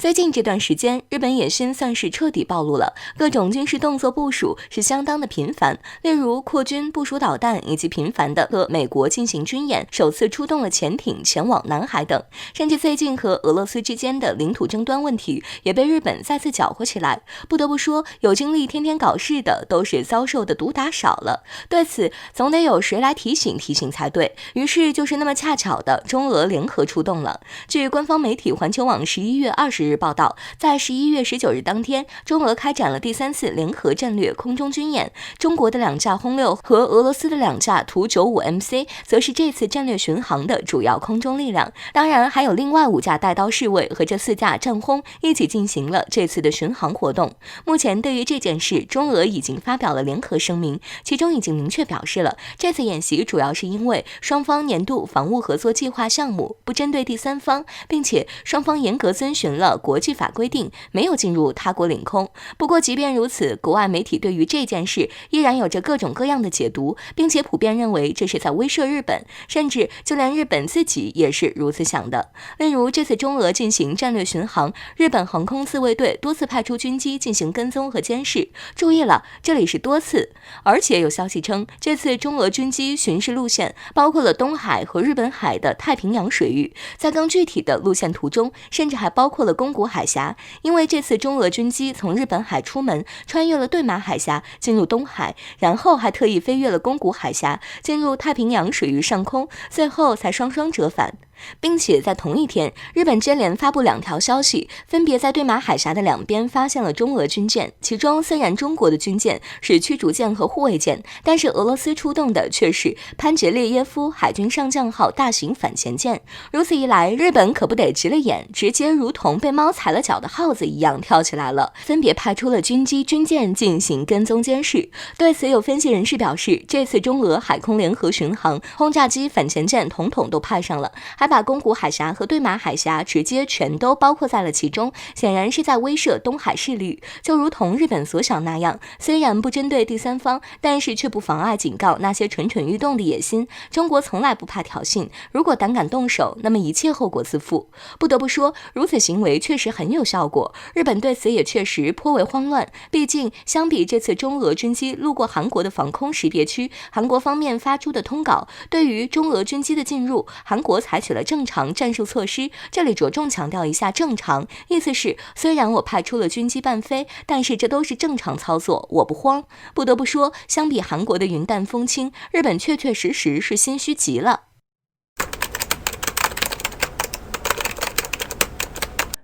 最近这段时间，日本野心算是彻底暴露了，各种军事动作部署是相当的频繁，例如扩军、部署导弹，以及频繁的和美国进行军演，首次出动了潜艇前往南海等，甚至最近和俄罗斯之间的领土争端问题也被日本再次搅和起来。不得不说，有精力天天搞事的都是遭受的毒打少了，对此总得有谁来提醒才对。于是就是那么恰巧的，中俄联合出动了。据官方媒体环球网11月20日报道，在11月19日当天，中俄开展了第3次联合战略空中军演，中国的2架轰6和俄罗斯的2架图95MC 则是这次战略巡航的主要空中力量，当然还有另外5架带刀侍卫和这4架战轰一起进行了这次的巡航活动。目前对于这件事，中俄已经发表了联合声明，其中已经明确表示了，这次演习主要是因为双方年度防务合作计划项目不针对第三方，并且双方严格遵循了国际法规定，没有进入他国领空。不过即便如此，国外媒体对于这件事依然有着各种各样的解读，并且普遍认为这是在威慑日本，甚至就连日本自己也是如此想的。例如这次中俄进行战略巡航，日本航空自卫队多次派出军机进行跟踪和监视，注意了，这里是多次。而且有消息称，这次中俄军机巡视路线包括了东海和日本海的太平洋水域，在更具体的路线图中，甚至还包括了宫古海峡，因为这次中俄军机从日本海出门，穿越了对马海峡进入东海，然后还特意飞越了宫古海峡进入太平洋水域上空，最后才双双折返。并且在同一天，日本接连发布2条消息，分别在对马海峡的两边发现了中俄军舰，其中虽然中国的军舰是驱逐舰和护卫舰，但是俄罗斯出动的却是潘杰列耶夫海军上将号大型反潜舰。如此一来，日本可不得直了眼，直接如同被猫踩了脚的耗子一样跳起来了，分别派出了军机、军舰进行跟踪监视。对此有分析人士表示，这次中俄海空联合巡航，轰炸机、反潜舰统统都派上了，还把宫古海峡和对马海峡直接全都包括在了其中，显然是在威慑东海势力。就如同日本所想那样，虽然不针对第三方，但是却不妨碍警告那些蠢蠢欲动的野心。中国从来不怕挑衅，如果胆敢动手，那么一切后果自负。不得不说，如此行为确实很有效果，日本对此也确实颇为慌乱。毕竟相比这次中俄军机路过韩国的防空识别区，韩国方面发出的通稿，对于中俄军机的进入，韩国采取了正常战术措施，这里着重强调一下正常，意思是虽然我派出了军机伴飞，但是这都是正常操作，我不慌。不得不说，相比韩国的云淡风轻，日本确确实实是心虚极了。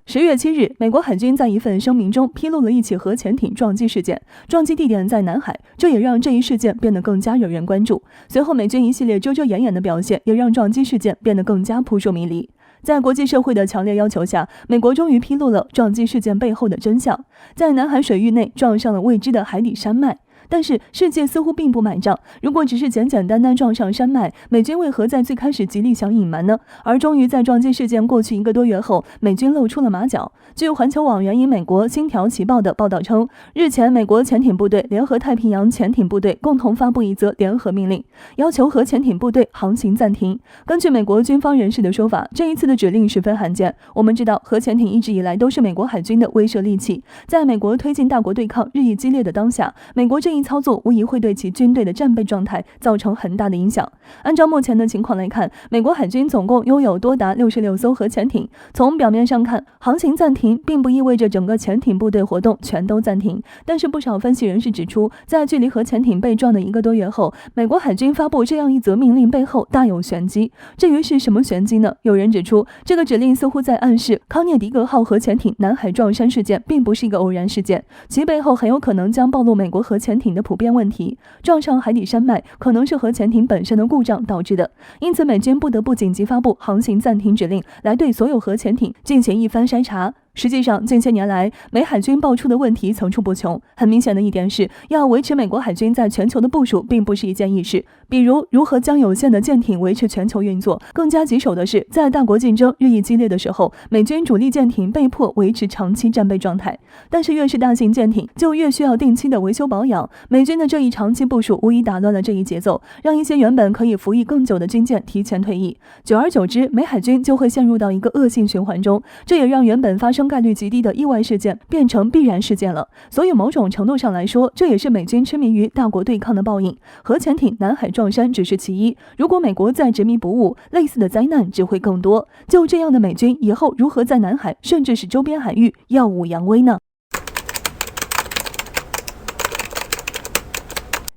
10月7日，美国海军在一份声明中披露了一起核潜艇撞击事件，撞击地点在南海，这也让这一事件变得更加惹人关注。随后美军一系列遮遮掩掩的表现，也让撞击事件变得更加扑朔迷离。在国际社会的强烈要求下，美国终于披露了撞击事件背后的真相，在南海水域内撞上了未知的海底山脉。但是世界似乎并不买账，如果只是简简单单撞上山脉，美军为何在最开始极力想隐瞒呢？而终于在撞击事件过去1个多月后，美军露出了马脚。据环球网援引美国《星条旗报》的报道称，日前美国潜艇部队联合太平洋潜艇部队共同发布一则联合命令，要求核潜艇部队航行暂停。根据美国军方人士的说法，这一次的指令十分罕见。我们知道，核潜艇一直以来都是美国海军的威慑利器，在美国推进大国对抗日益激烈的当下，美国这一操作无疑会对其军队的战备状态造成很大的影响。按照目前的情况来看，美国海军总共拥有多达66艘核潜艇。从表面上看，航行暂停并不意味着整个潜艇部队活动全都暂停。但是不少分析人士指出，在距离核潜艇被撞的1个多月后，美国海军发布这样一则命令背后大有玄机。至于是什么玄机呢？有人指出，这个指令似乎在暗示康涅狄格号核潜艇南海撞山事件并不是一个偶然事件，其背后很有可能将暴露美国核潜艇的普遍问题，撞上海底山脉可能是核潜艇本身的故障导致的，因此美军不得不紧急发布航行暂停指令，来对所有核潜艇进行一番筛查。实际上，近些年来，美海军爆出的问题层出不穷。很明显的一点是，要维持美国海军在全球的部署，并不是一件易事。比如，如何将有限的舰艇维持全球运作，更加棘手的是，在大国竞争日益激烈的时候，美军主力舰艇被迫维持长期战备状态。但是，越是大型舰艇，就越需要定期的维修保养。美军的这一长期部署，无疑打乱了这一节奏，让一些原本可以服役更久的军舰提前退役。久而久之，美海军就会陷入到一个恶性循环中，这也让原本发生生概率极低的意外事件变成必然事件了。所以某种程度上来说，这也是美军痴迷于大国对抗的报应。核潜艇南海撞山只是其一，如果美国再执迷不悟，类似的灾难只会更多。就这样的美军以后如何在南海甚至是周边海域耀武扬威呢？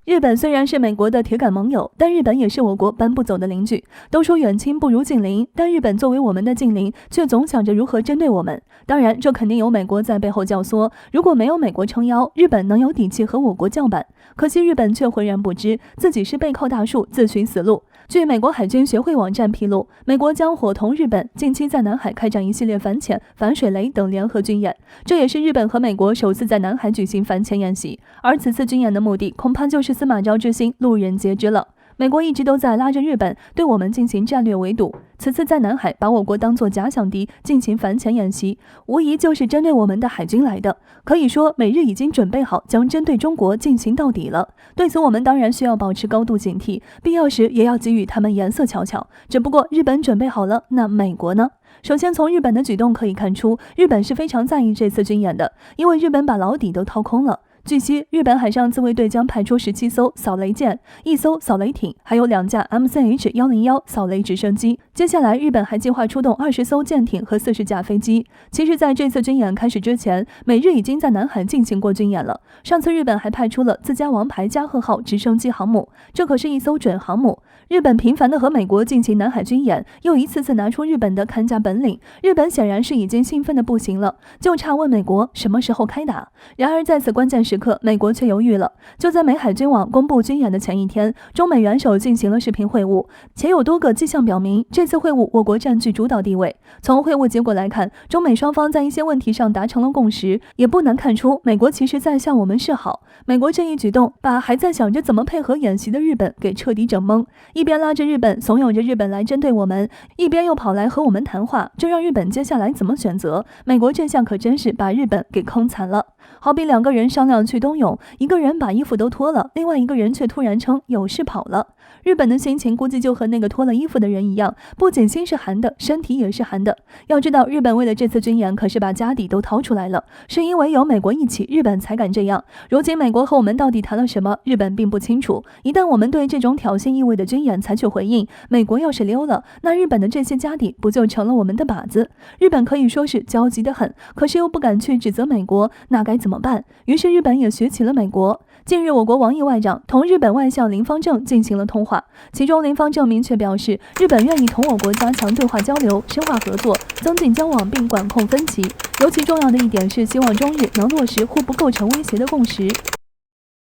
日本虽然是美国的铁杆盟友，但日本也是我国搬不走的邻居。都说远亲不如近邻，但日本作为我们的近邻，却总想着如何针对我们。当然，这肯定有美国在背后教唆。如果没有美国撑腰，日本能有底气和我国叫板？可惜日本却浑然不知，自己是背靠大树，自寻死路。据美国海军学会网站披露，美国将伙同日本近期在南海开展一系列反潜、反水雷等联合军演，这也是日本和美国首次在南海举行反潜演习。而此次军演的目的，恐怕就是司马昭之心，路人皆知了。美国一直都在拉着日本对我们进行战略围堵，此次在南海把我国当作假想敌进行反潜演习，无疑就是针对我们的海军来的。可以说，美日已经准备好将针对中国进行到底了。对此，我们当然需要保持高度警惕，必要时也要给予他们颜色瞧瞧。只不过日本准备好了，那美国呢？首先从日本的举动可以看出，日本是非常在意这次军演的，因为日本把牢底都掏空了。据悉，日本海上自卫队将派出17艘扫雷舰、1艘扫雷艇，还有2架 MCH-101扫雷直升机。接下来，日本还计划出动20艘舰艇和40架飞机。其实，在这次军演开始之前，美日已经在南海进行过军演了。上次日本还派出了自家王牌加贺号直升机航母，这可是一艘准航母。日本频繁地和美国进行南海军演，又一次次拿出日本的看家本领。日本显然是已经兴奋得不行了，就差问美国什么时候开打。然而在此关键时刻，美国却犹豫了。就在美海军网公布军演的前一天，中美元首进行了视频会晤，且有多个迹象表明，这次会晤我国占据主导地位。从会晤结果来看，中美双方在一些问题上达成了共识，也不难看出美国其实在向我们示好。美国这一举动，把还在想着怎么配合演习的日本给彻底整懵，一边拉着日本怂恿着日本来针对我们，一边又跑来和我们谈话，这让日本接下来怎么选择？美国这下可真是把日本给坑惨了。好比2个人商量去冬泳，一个人把衣服都脱了，另外一个人却突然称有事跑了。日本的心情估计就和那个脱了衣服的人一样，不仅心是寒的，身体也是寒的。要知道，日本为了这次军演可是把家底都掏出来了，是因为有美国一起，日本才敢这样。如今美国和我们到底谈了什么，日本并不清楚。一旦我们对这种挑衅意味的军演采取回应，美国要是溜了，那日本的这些家底不就成了我们的靶子？日本可以说是焦急得很，可是又不敢去指责美国，那该怎么办？于是日本也学起了美国。近日，我国王毅外长同日本外相林芳正进行了通话，其中林芳正明确表示，日本愿意同我国加强对话交流，深化合作，增进交往并管控分歧。尤其重要的一点是，希望中日能落实互不构成威胁的共识。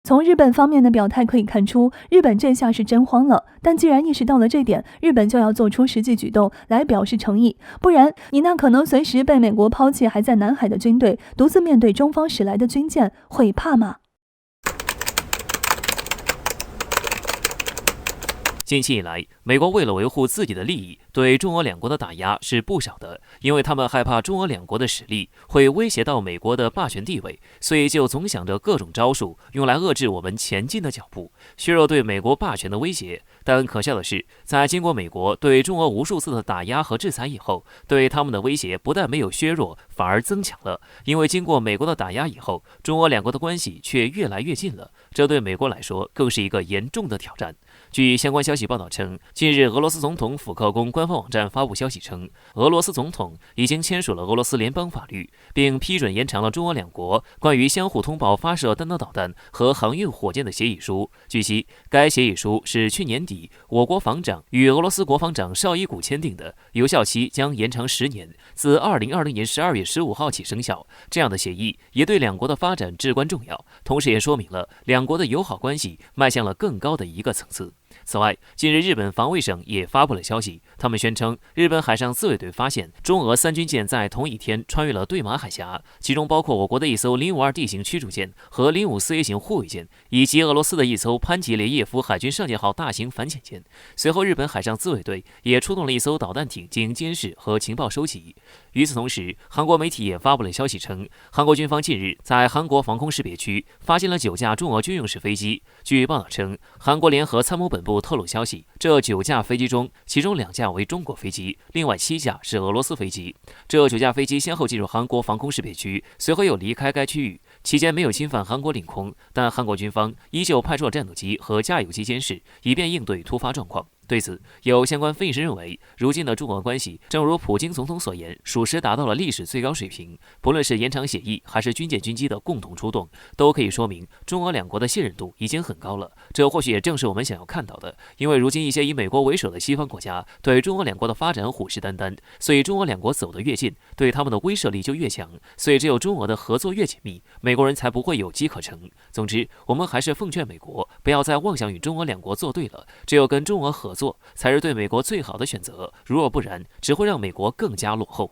从日本方面的表态可以看出，日本这下是真慌了。但既然意识到了这点，日本就要做出实际举动来表示诚意，不然你那可能随时被美国抛弃还在南海的军队，独自面对中方驶来的军舰，会怕吗？近期以来，美国为了维护自己的利益，对中俄两国的打压是不少的，因为他们害怕中俄两国的实力会威胁到美国的霸权地位，所以就总想着各种招数，用来遏制我们前进的脚步，削弱对美国霸权的威胁。但可笑的是，在经过美国对中俄无数次的打压和制裁以后，对他们的威胁不但没有削弱，反而增强了。因为经过美国的打压以后，中俄两国的关系却越来越近了，这对美国来说更是一个严重的挑战。据相关消息报道称，近日俄罗斯总统府克宫官方网站发布消息称，俄罗斯总统已经签署了俄罗斯联邦法律，并批准延长了中俄两国关于相互通报发射弹道导弹和航运火箭的协议书。据悉，该协议书是去年底我国防长与俄罗斯国防长绍伊古签订的，有效期将延长10年，自2020年12月15号起生效。这样的协议也对两国的发展至关重要，同时也说明了两国的友好关系迈向了更高的一个层次。此外，近日日本防卫省也发布了消息，他们宣称日本海上自卫队发现中俄3军舰在同一天穿越了对马海峡，其中包括我国的一艘052 D 型驱逐舰和054 A 型护卫舰，以及俄罗斯的一艘潘吉列耶夫海军上舰号大型反潜舰。随后，日本海上自卫队也出动了一艘导弹艇进行监视和情报收集。与此同时，韩国媒体也发布了消息称，韩国军方近日在韩国防空识别区发现了9架中俄军用式飞机。据报道称，韩国联合参谋本部路透露消息，这9架飞机中，其中2架为中国飞机，另外7架是俄罗斯飞机。这9架飞机先后进入韩国防空识别区，随后又离开该区域，期间没有侵犯韩国领空，但韩国军方依旧派出了战斗机和加油机监视，以便应对突发状况。对此，有相关分析师认为，如今的中俄关系，正如普京总统所言，属实达到了历史最高水平。不论是延长协议，还是军舰军机的共同出动，都可以说明中俄两国的信任度已经很高了。这或许也正是我们想要看到的，因为如今一些以美国为首的西方国家对中俄两国的发展虎视眈眈，所以中俄两国走得越近，对他们的威慑力就越强。所以只有中俄的合作越紧密，美国人才不会有机可乘。总之，我们还是奉劝美国不要再妄想与中俄两国作对了，只有跟中俄合作才是对美国最好的选择，如若不然，只会让美国更加落后。